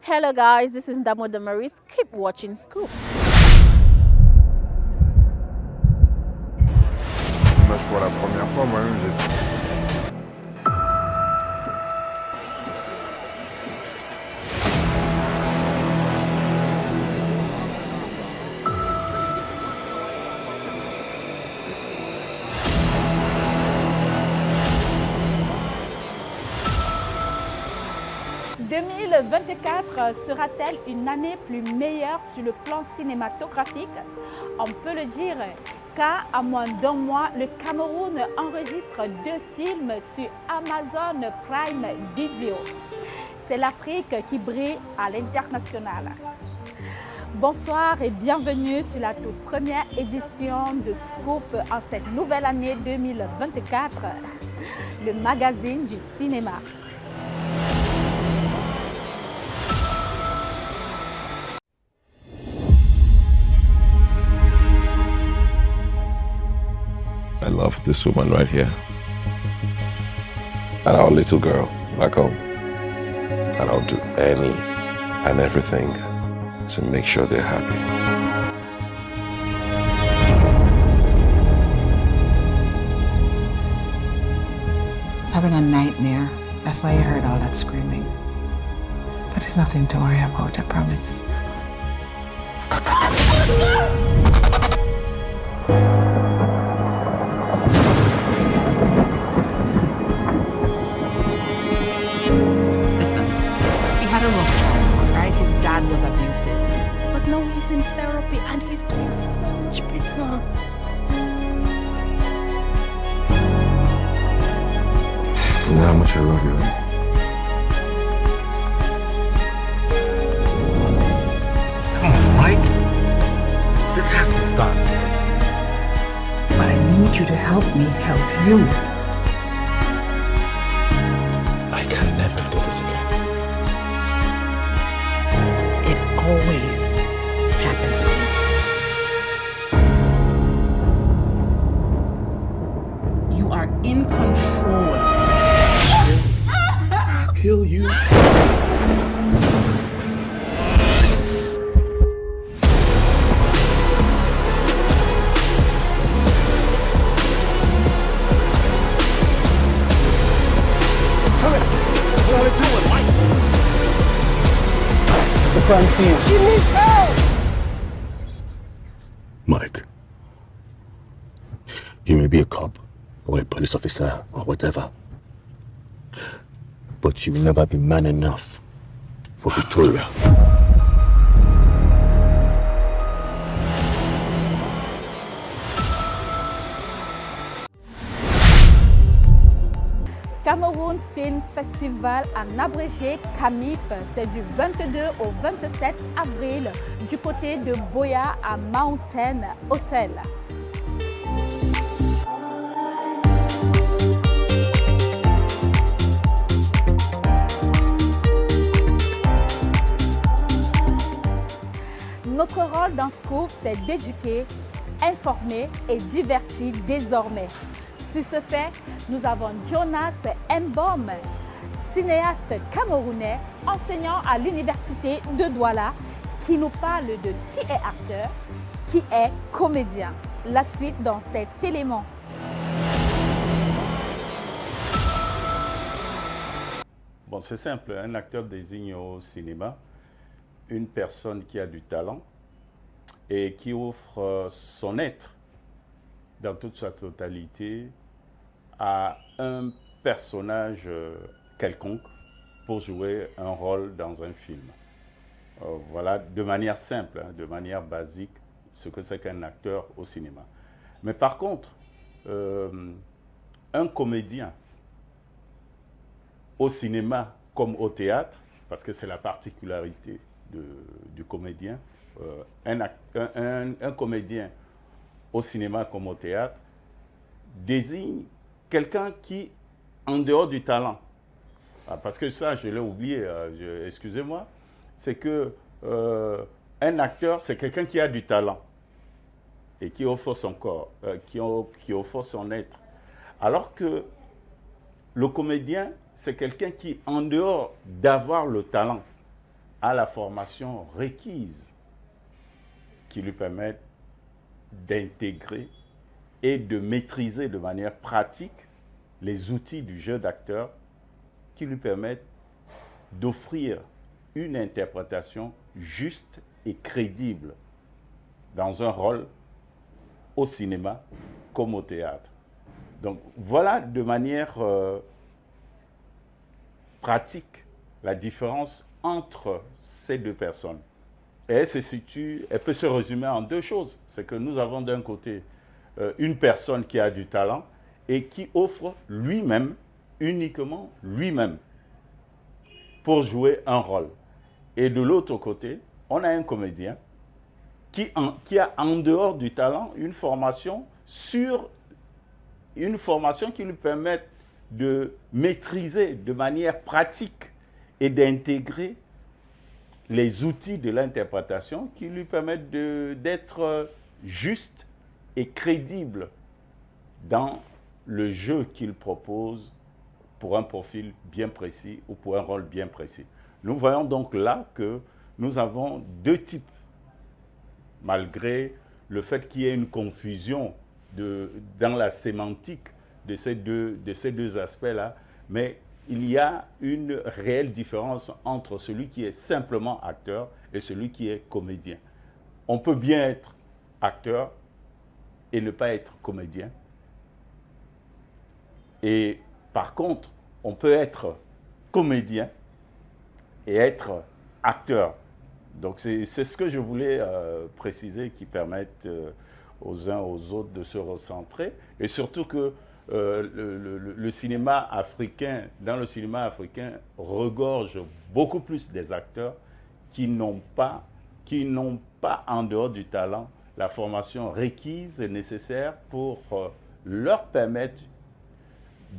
Hello guys, this is Damo Damaris. Keep watching Scoop. Image pour la première fois, moi-même j'ai... « 2024 sera-t-elle une année plus meilleure sur le plan cinématographique? On peut le dire, car à moins d'un mois, le Cameroun enregistre 2 films sur Amazon Prime Video. C'est l'Afrique qui brille à l'international. Bonsoir et bienvenue sur la toute première édition de Scoop en cette nouvelle année 2024, le magazine du cinéma. I love this woman right here. And our little girl back home. And I'll do any and everything to make sure they're happy. I was having a nightmare. That's why you heard all that screaming. But it's nothing to worry about, I promise. Listen, he had a rough childhood, right? His dad was abusive. But now he's in therapy and he's doing so much better. You know how much I love you, right? Come on, Mike. This has to stop. But I need you to help me help you. I can never do this again. It always happens again. You are in control. Kill you. Mike, you may be a cop or a police officer or whatever, but you will never be man enough for Victoria. Cameroun Film Festival en abrégé CAMIF, c'est du 22 au 27 avril du côté de Boya à Mountain Hotel. Notre rôle dans Scoop, c'est d'éduquer, informer et divertir désormais. Sur ce fait, nous avons Jonas Mbom, cinéaste camerounais, enseignant à l'université de Douala, qui nous parle de qui est acteur, qui est comédien. La suite dans cet élément. Bon, c'est simple, un acteur désigne au cinéma une personne qui a du talent et qui offre son être dans toute sa totalité à un personnage quelconque pour jouer un rôle dans un film. Voilà, de manière simple, hein, de manière basique, ce que c'est qu'un acteur au cinéma. Mais par contre, un comédien au cinéma comme au théâtre, parce que c'est la particularité du comédien, un comédien au cinéma comme au théâtre désigne quelqu'un qui, en dehors du talent, parce que ça je l'ai oublié, excusez-moi, c'est que un acteur c'est quelqu'un qui a du talent et qui offre son corps, qui offre son être, alors que le comédien c'est quelqu'un qui, en dehors d'avoir le talent, a la formation requise qui lui permet d'intégrer et de maîtriser de manière pratique les outils du jeu d'acteur qui lui permettent d'offrir une interprétation juste et crédible dans un rôle au cinéma comme au théâtre. Donc voilà de manière pratique la différence entre ces deux personnes. Et elle peut se résumer en deux choses. C'est que nous avons d'un côté une personne qui a du talent et qui offre lui-même, uniquement lui-même, pour jouer un rôle. Et de l'autre côté, on a un comédien qui a en dehors du talent une formation qui lui permet de maîtriser de manière pratique et d'intégrer les outils de l'interprétation qui lui permettent d'être juste et crédible dans le jeu qu'il propose pour un profil bien précis ou pour un rôle bien précis. Nous voyons donc là que nous avons deux types, malgré le fait qu'il y ait une confusion dans la sémantique de ces deux aspects-là, mais il y a une réelle différence entre celui qui est simplement acteur et celui qui est comédien. On peut bien être acteur et ne pas être comédien. Et par contre, on peut être comédien et être acteur. Donc c'est ce que je voulais préciser, qui permettent aux uns aux autres de se recentrer. Et surtout que le cinéma africain, dans le cinéma africain, regorge beaucoup plus des acteurs qui n'ont pas en dehors du talent la formation requise et nécessaire pour leur permettre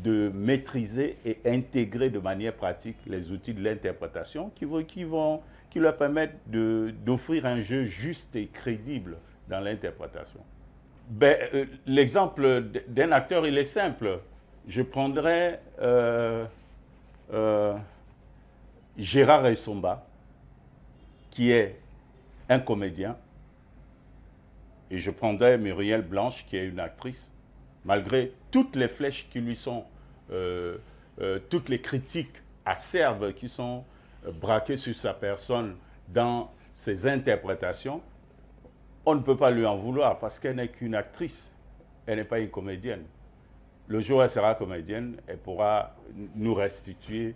de maîtriser et intégrer de manière pratique les outils de l'interprétation qui leur permettent d'offrir un jeu juste et crédible dans l'interprétation. L'exemple d'un acteur, il est simple. Je prendrais Gérard Essomba, qui est un comédien, et je prendrais Muriel Blanche, qui est une actrice, malgré toutes les flèches qui lui sont, toutes les critiques acerbes qui sont braquées sur sa personne dans ses interprétations. On ne peut pas lui en vouloir parce qu'elle n'est qu'une actrice, elle n'est pas une comédienne. Le jour où elle sera comédienne, elle pourra nous restituer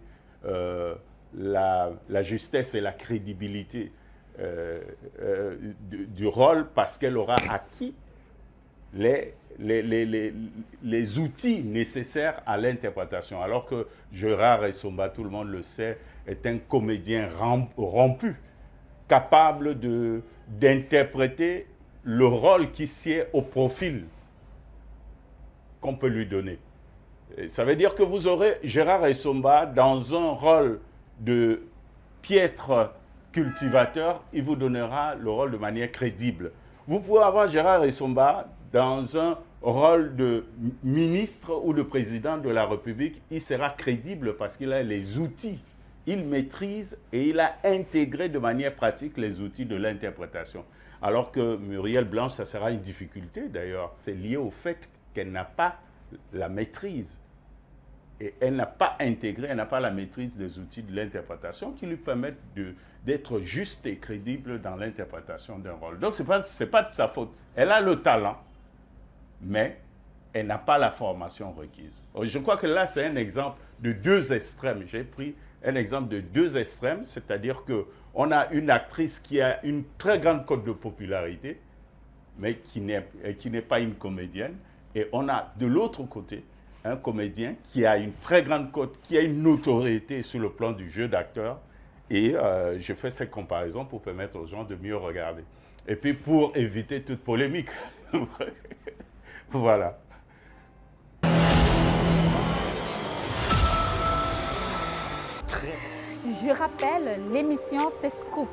la justesse et la crédibilité du rôle, parce qu'elle aura acquis les outils nécessaires à l'interprétation. Alors que Gérard Essomba, tout le monde le sait, est un comédien rompu, capable d'interpréter le rôle qui sied au profil qu'on peut lui donner. Et ça veut dire que vous aurez Gérard Essomba dans un rôle de piètre cultivateur, il vous donnera le rôle de manière crédible. Vous pouvez avoir Gérard Essomba dans un rôle de ministre ou de président de la République, il sera crédible parce qu'il a les outils. Il maîtrise et il a intégré de manière pratique les outils de l'interprétation. Alors que Muriel Blanche, ça sera une difficulté d'ailleurs. C'est lié au fait qu'elle n'a pas la maîtrise. Et elle n'a pas intégré, elle n'a pas la maîtrise des outils de l'interprétation qui lui permettent d'être juste et crédible dans l'interprétation d'un rôle. Donc, ce n'est pas de sa faute. Elle a le talent, mais elle n'a pas la formation requise. Je crois que là, c'est un exemple de deux extrêmes. J'ai pris un exemple de deux extrêmes, c'est-à-dire qu'on a une actrice qui a une très grande cote de popularité, mais qui n'est pas une comédienne, et on a de l'autre côté un comédien qui a une très grande cote, qui a une notoriété sur le plan du jeu d'acteur, et je fais cette comparaison pour permettre aux gens de mieux regarder. Et puis pour éviter toute polémique. Voilà. Je rappelle l'émission C'est Scoop,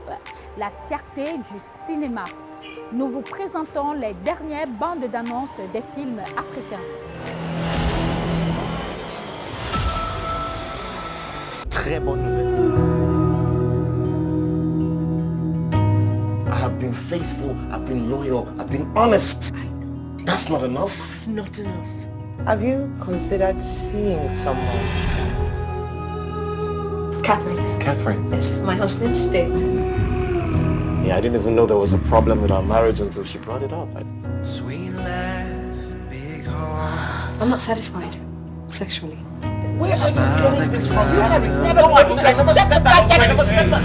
la fierté du cinéma. Nous vous présentons les dernières bandes d'annonce des films africains. Très bonne nouvelle. been faithful, I've been loyal, I've been honest. That's not enough. It's not enough. Have you considered seeing someone? Catherine. It's my husband today. Yeah, I didn't even know there was a problem with our marriage until she brought it up. I'm not satisfied sexually. Where are you getting this from? You have never said that.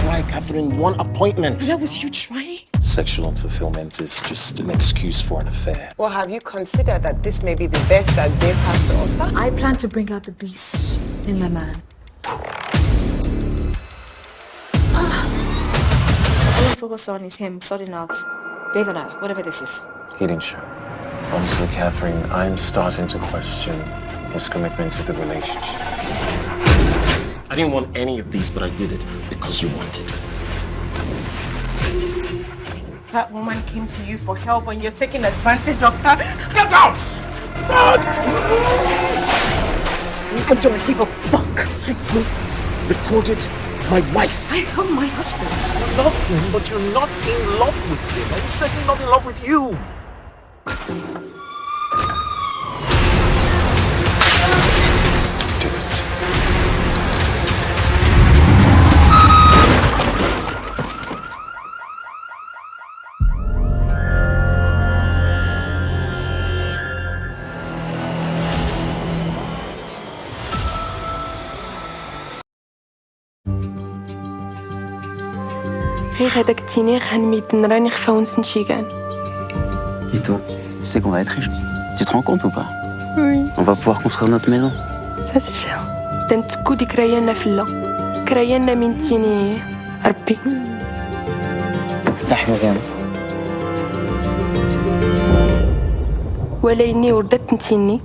Why, Catherine, one appointment. That was you trying? Sexual unfulfillment is just an excuse for an affair. Well, have you considered that this may be the best that Dave has to offer? I plan to bring out the beast in my man. All I focus on is him sorting out Dave and I, whatever this is. He didn't show. Honestly, Catherine, I'm starting to question his commitment to the relationship. I didn't want any of these, but I did it because you wanted. That woman came to you for help and you're taking advantage of her. Get out! You don't give a fuck. Recorded my wife. I love my husband. You love him, but you're not in love with him. And he's certainly not in love with you. Do it. غير هذاك التينيغ هنميدن راني خفاونس نشيغان. Et toi, tu sais qu'on va être riche. Tu te rends compte ou pas? Oui. On va pouvoir construire notre maison. Ça c'est bien. تنتكو ديك كرايانا فلا. كرايانا من تيني ربي. افتح مزيان. ولا يني وردت نتيني.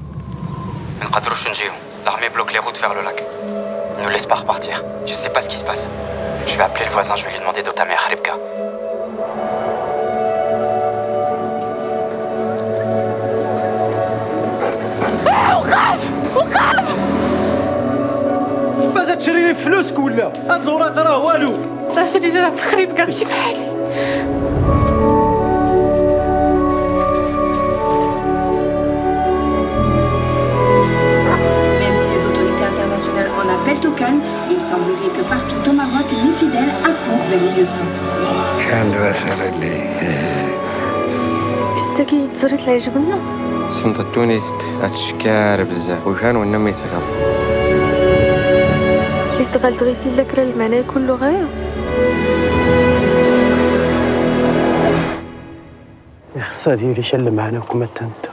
ما نقدروش نجيو. L'armée bloque les routes vers le lac. Ne laisse pas repartir. Je sais pas ce qui se passe. Je vais appeler le voisin, je vais lui demander d'où ta mère, Rebka. ماذا تشري لي فلوسك ولا؟ هاد الوراق راه والو. راه شري لها بخريب كاع ماشي بحالي. Même si les autorités internationales en appellent au calme, il semblerait que partout au Maroc, les fidèles accourent vers les lieux saints. استكي تزريت لا يجبنا. سنطتوني أتشكار بزاف وكان ونمي تقل. استغلت غيسيل لك راه المعنى كله غاية. يا خصها ديالي شل معنا وكما انت.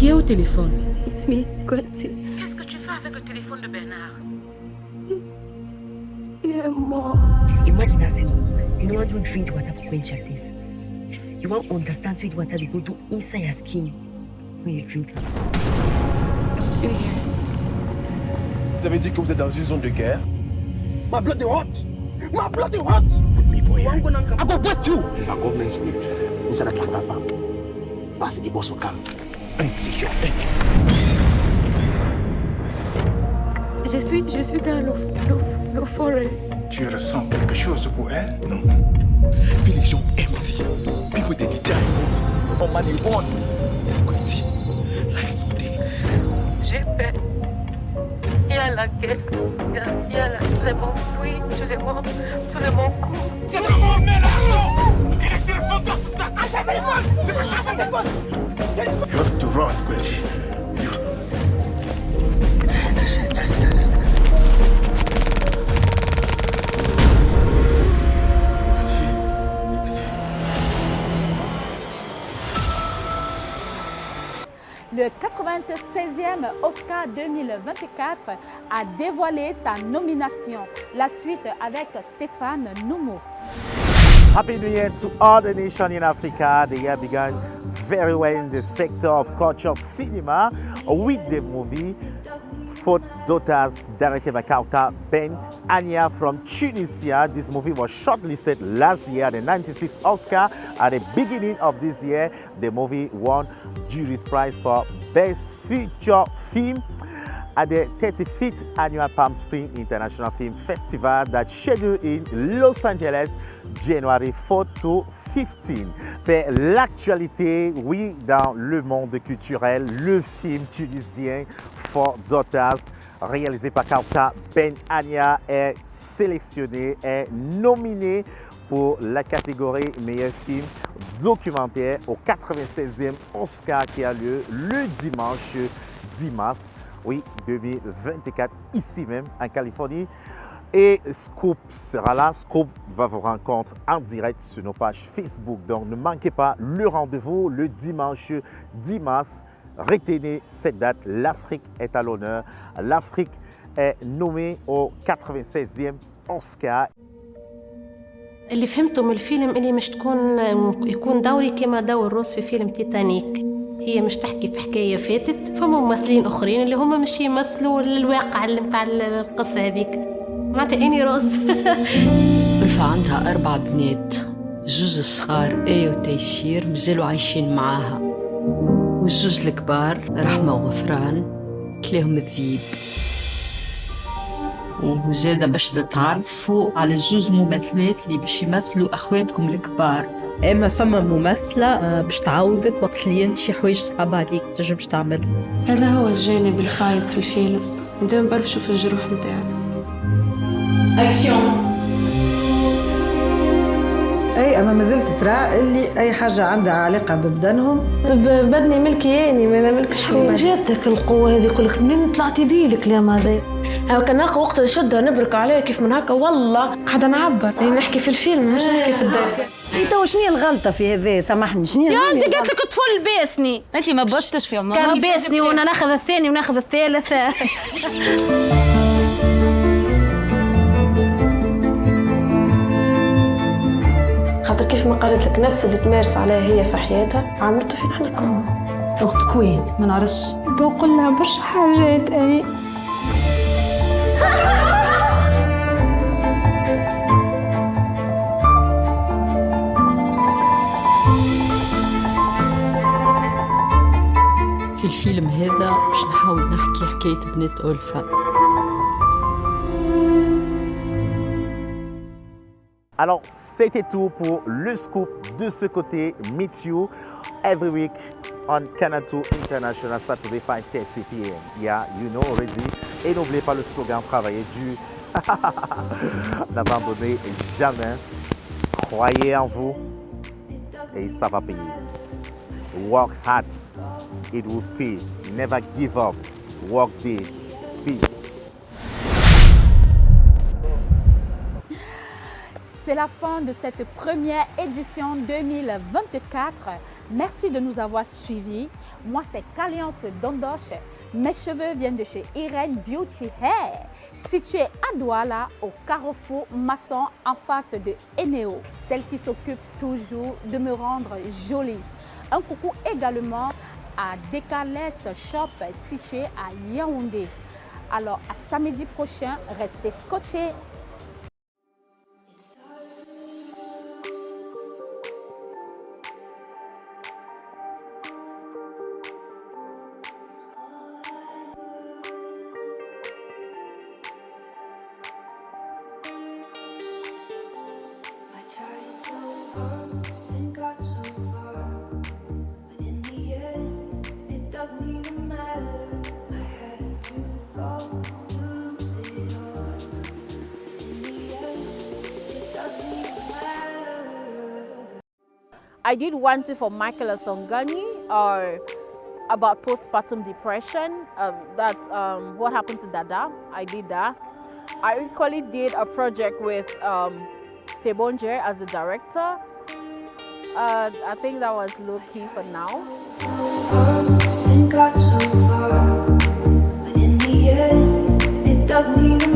Qui est au téléphone? It's me, Quincy. Qu'est-ce que tu fais avec le téléphone de Bernard? Yeah, Mom. Imagine us, you know, you drink water for quench like this. You won't understand sweet water to go to inside your skin when you drink. I'm still here. Vous avez dit que vous êtes dans une zone de guerre? My bloody hot! My bloody hot! Put me boy. I go bust you! I go men's meat. Vous allez la femme. Passe des boss au calme. C'est sûr. Je suis dans le forest. Tu ressens quelque chose pour elle? Non. Puis les gens empty. People they die out. On m'a dit one. Quincy, life no day. J'ai peur. Il y a la guerre. Il y a tous les mots fruits, tous les mots coups. C'est le monde, mais l'argent! Et le téléphone dans ce sac! Ah, j'ai le téléphone! C'est pas ça, j'ai le téléphone! You have to run, Quincy. 96e Oscar 2024 a dévoilé sa nomination. La suite avec Stéphane Noumou. Happy New Year to all the nations in Africa. The year began very well in the sector of culture cinema with the movie Faute Daughters, directed by Kauta Ben Anya from Tunisia. This movie was shortlisted last year at the 96th Oscar. At the beginning of this year, the movie won Jury's Prize for Best Feature Film at the 35th Annual Palm Springs International Film Festival that's scheduled in Los Angeles, January 4 to 15. C'est l'actualité, oui, dans le monde culturel. Le film tunisien Faute Daughters, réalisé par Kauta Ben Anya, est sélectionné, est nominé pour la catégorie meilleur film documentaire au 96e Oscar qui a lieu le dimanche 10 mars. Oui, 2024, ici même, en Californie. Et Scoop sera là. Scoop va vous rencontrer en direct sur nos pages Facebook. Donc, ne manquez pas le rendez-vous le dimanche 10 mars. Retenez cette date. L'Afrique est à l'honneur. L'Afrique est nommée au 96e Oscar. اللي فهمته من الفيلم اللي مش يكون دوري كما دور روس في فيلم تيتانيك. هي مش تحكي في حكاية فاتت، فما ممثلين أخرين اللي هم مش يمثلوا الواقع اللي متاع القصة هذيك. معناتها إني روز. ألفا عندها 4 بنات، الزوز الصغار آية وتيسير مازالوا عايشين معاها، والزوز الكبار رحمة وغفران كلاهم الذيب. وزادة باش تتعرفوا على الزوز ممثلات اللي باش يمثلوا أخواتكم الكبار. اما فما ممثله باش تعوضك وقت اللي انت شي حوايج صعب عليك تنجمش تعملهم. هذا هو الجانب الخايب في الفيلم، نبداو نبرشوا في الجروح نتاعنا. اكسيون. اي اما مازلت ترى اللي اي حاجه عندها علاقه ببدنهم بدني ملكي ما ملكش حاجه. جاتك القوه هذه كلك منين طلعتي بيه الكلام هذا؟ هاو كان نلقى وقت نشدها نبرك عليها كيف من هكا والله قاعده نعبر يعني نحكي في الفيلم مش نحكي في الدار. انت وشني الغلطه في هذا؟ سامحني شنو يا انت قالت لك طفل باسني. انت ما بستش في عمرك. كان باسني وانا ناخذ الثاني وناخذ الثالث. خاطر كيف ما قالت لك نفس اللي تمارس عليها هي في حياتها عملته فينا احنا الكل. اختك وين؟ ما نعرفش. بقول لها برشا حاجات اني. في الفيلم هذا باش نحاول نحكي حكاية بنات ألفا. Alors, c'était tout pour le scoop de ce côté. Meet you every week on Canal 2 International Saturday 5:30 p.m. Yeah, you know already. Et n'oubliez pas le slogan travailler dur, n'abandonnez jamais. Croyez en vous et ça va payer. Work hard, it will pay. Never give up. Work day. Peace. C'est la fin de cette première édition 2024. Merci de nous avoir suivis. Moi, c'est Kaliance Dondoche. Mes cheveux viennent de chez Irene Beauty Hair, situé à Douala, au carrefour Masson, en face de Eneo, celle qui s'occupe toujours de me rendre jolie. Un coucou également à Decales Shop, situé à Yaoundé. Alors, à samedi prochain, restez scotchés. I did one thing for Michael Asongani about postpartum depression. That's what happened to Dada. I did that. I equally did a project with Tebonje as the director. I think that was low key for now. got so far, but in the end, it doesn't even